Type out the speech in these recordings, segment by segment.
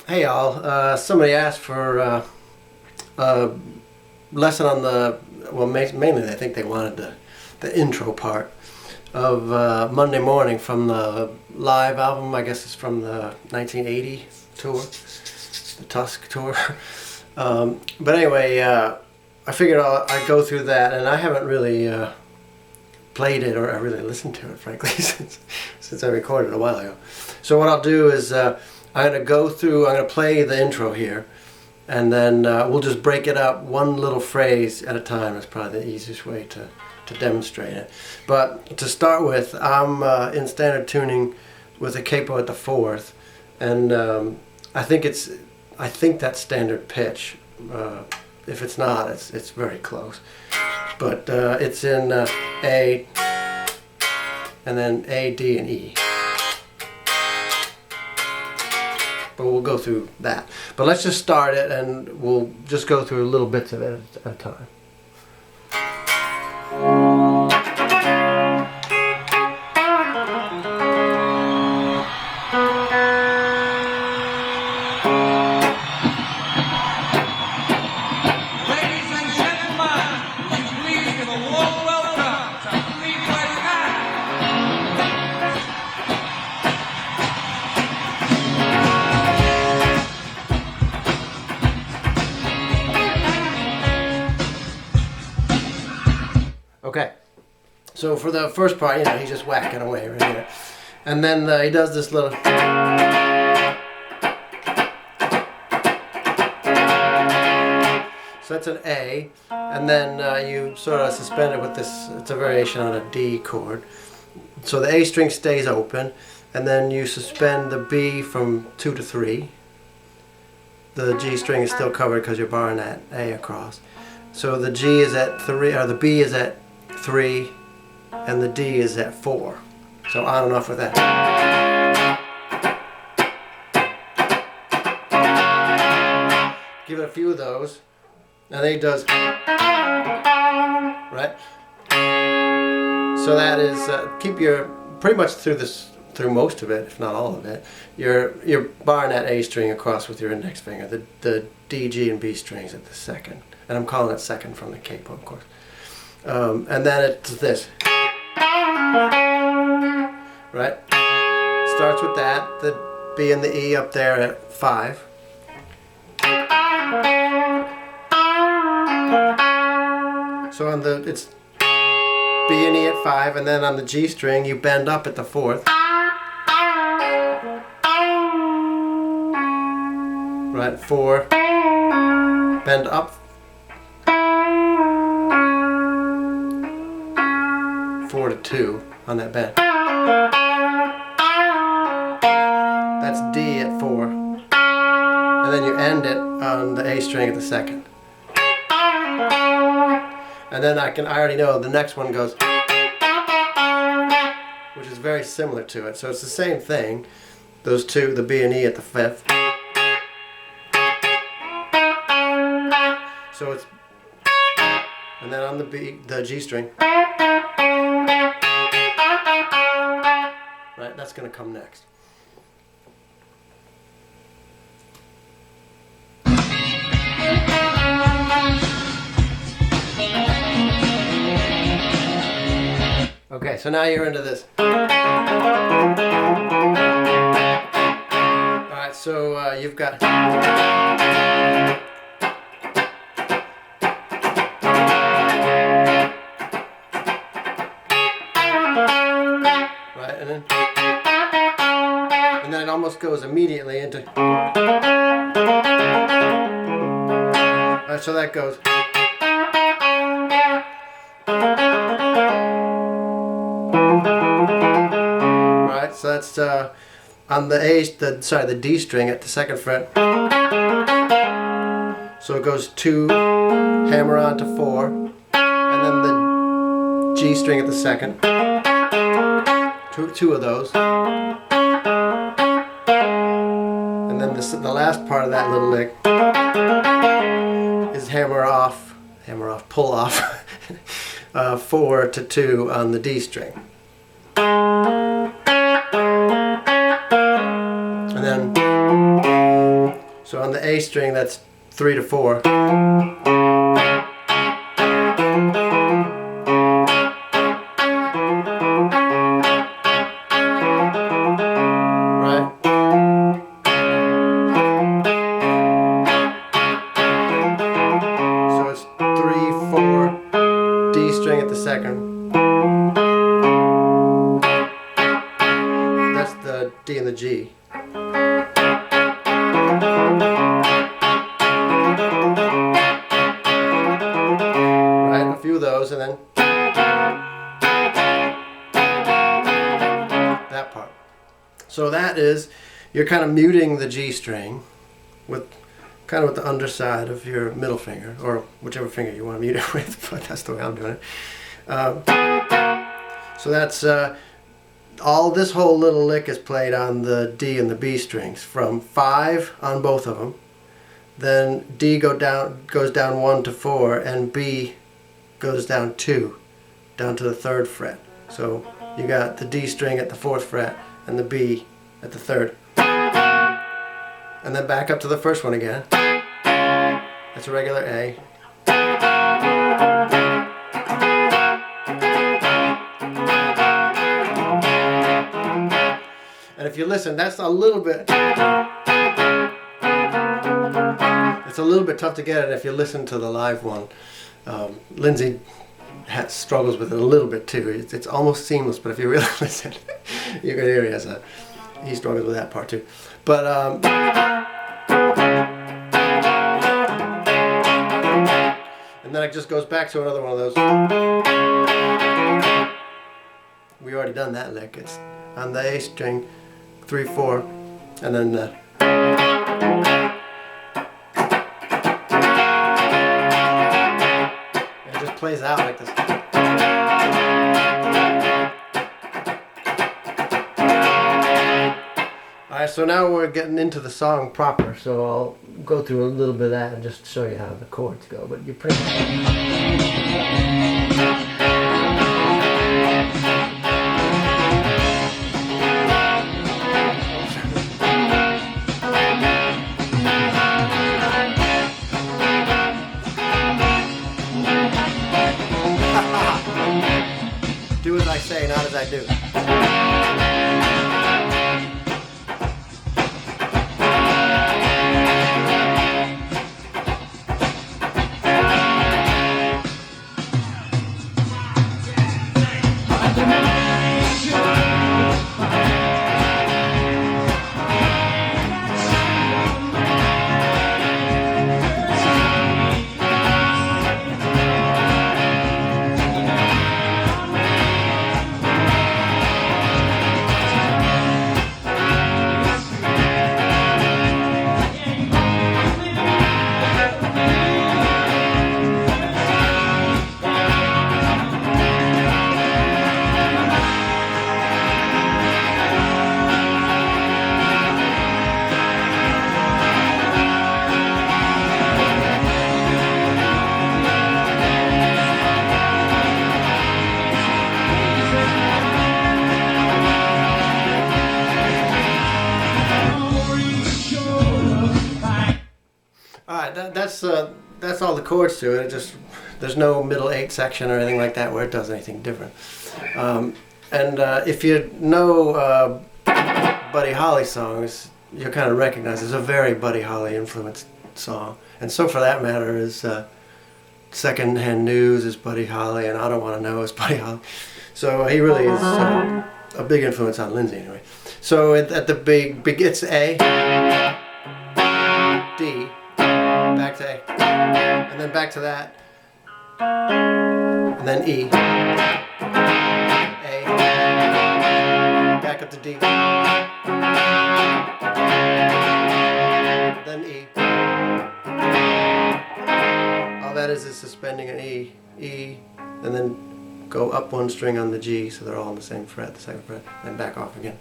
Hey y'all, somebody asked for a lesson on mainly I think they wanted the intro part of Monday Morning from the live album. I guess it's from the 1980 tour, the Tusk tour. But anyway, I figured I'd go through that, and I haven't really played it or really listened to it, frankly, since I recorded it a while ago. So what I'll do is I'm going to play the intro here, and then we'll just break it up one little phrase at a time. That's probably the easiest way to demonstrate it. But to start with, I'm in standard tuning with a capo at the fourth, and I think that's standard pitch. If it's not, it's very close. But it's in A, and then A, D, and E. But we'll go through that. But let's just start it, and we'll just go through little bits of it at a time. Ladies and gentlemen, would you please give a warm welcome to Fleetwood Mac? Okay, so for the first part, he's just whacking away right here. And then he does this little... So that's an A, and then you sort of suspend it with this, it's a variation on a D chord. So the A string stays open, and then you suspend the B from 2 to 3. The G string is still covered because you're barring that A across. So the G is at 3, or the B is at 3, and the D is at 4. So on and off with that. Give it a few of those, and then he does, right? So that is keep your pretty much through most of it, if not all of it. You're barring that A string across with your index finger. The D, G, and B strings at the second, and I'm calling it second from the capo, of course. And then it's this, right? Starts with that, the B and the E up there at 5. So it's B and E at 5, and then on the G string you bend up at the 4th. Right, 4, bend up, 4 to 2 on that bend. That's D at 4, and then you end it on the A string at the second. And then I already know the next one goes, which is very similar to it. So it's the same thing. Those two, the B and E at the 5th. So it's, and then on the G string. Right, that's going to come next. Okay, so now you're into this. Alright, so you've got... Right, and then it almost goes immediately into... Alright, so that goes... Right, so that's on the D string at the 2nd fret. So it goes 2, hammer on to 4, and then the G string at the 2nd. Two of those. And then the last part of that little lick is hammer off, pull off 4 to 2 on the D string. And then So on the A string, that's 3 to 4. Right? So it's 3, 4, D string at the second. That's the D and the G. Right, a few of those, and then that part. So that is, you're kind of muting the G string with kind of with the underside of your middle finger, or whichever finger you want to mute it with, but that's the way I'm doing it. So that's all. This whole little lick is played on the D and the B strings, from 5 on both of them. Then D goes down 1 to 4, and B goes down 2, down to the 3rd fret. So you got the D string at the 4th fret and the B at the 3rd. And then back up to the first one again. That's a regular A. And if you listen, that's a little bit... It's a little bit tough to get it if you listen to the live one. Lindsay struggles with it a little bit too. It's almost seamless, but if you really listen, you can hear he struggles with that part too. But and then it just goes back to another one of those. We already done that lick. It's on the A string, 3, 4, and then it just plays out like this. Alright, so now we're getting into the song proper, so I'll go through a little bit of that and just show you how the chords go, but you're pretty do as I say, not as I do. That's all the chords to it. There's no middle 8 section or anything like that where it does anything different. If you know Buddy Holly songs, you'll kind of recognize it's a very Buddy Holly influenced song. And so for that matter is Secondhand News is Buddy Holly, and I Don't Want to Know is Buddy Holly. So he really is a big influence on Lindsay anyway. So at the big it's A, D, back to A, and then back to that, and then E, A, back up to D, then E. All that is suspending an E, E, and then go up one string on the G, so they're all on the same fret, the second fret, then back off again.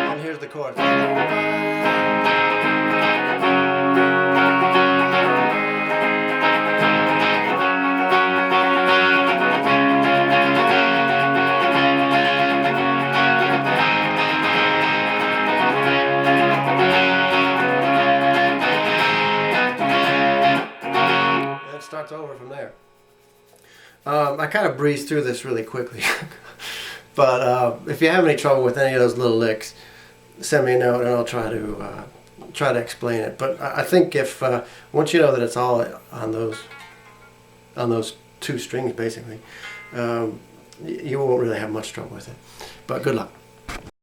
And here's the chorus. I kind of breezed through this really quickly. But if you have any trouble with any of those little licks, send me a note and I'll try to explain it. But I think if once you know that it's all on those two strings basically, you won't really have much trouble with it. But good luck.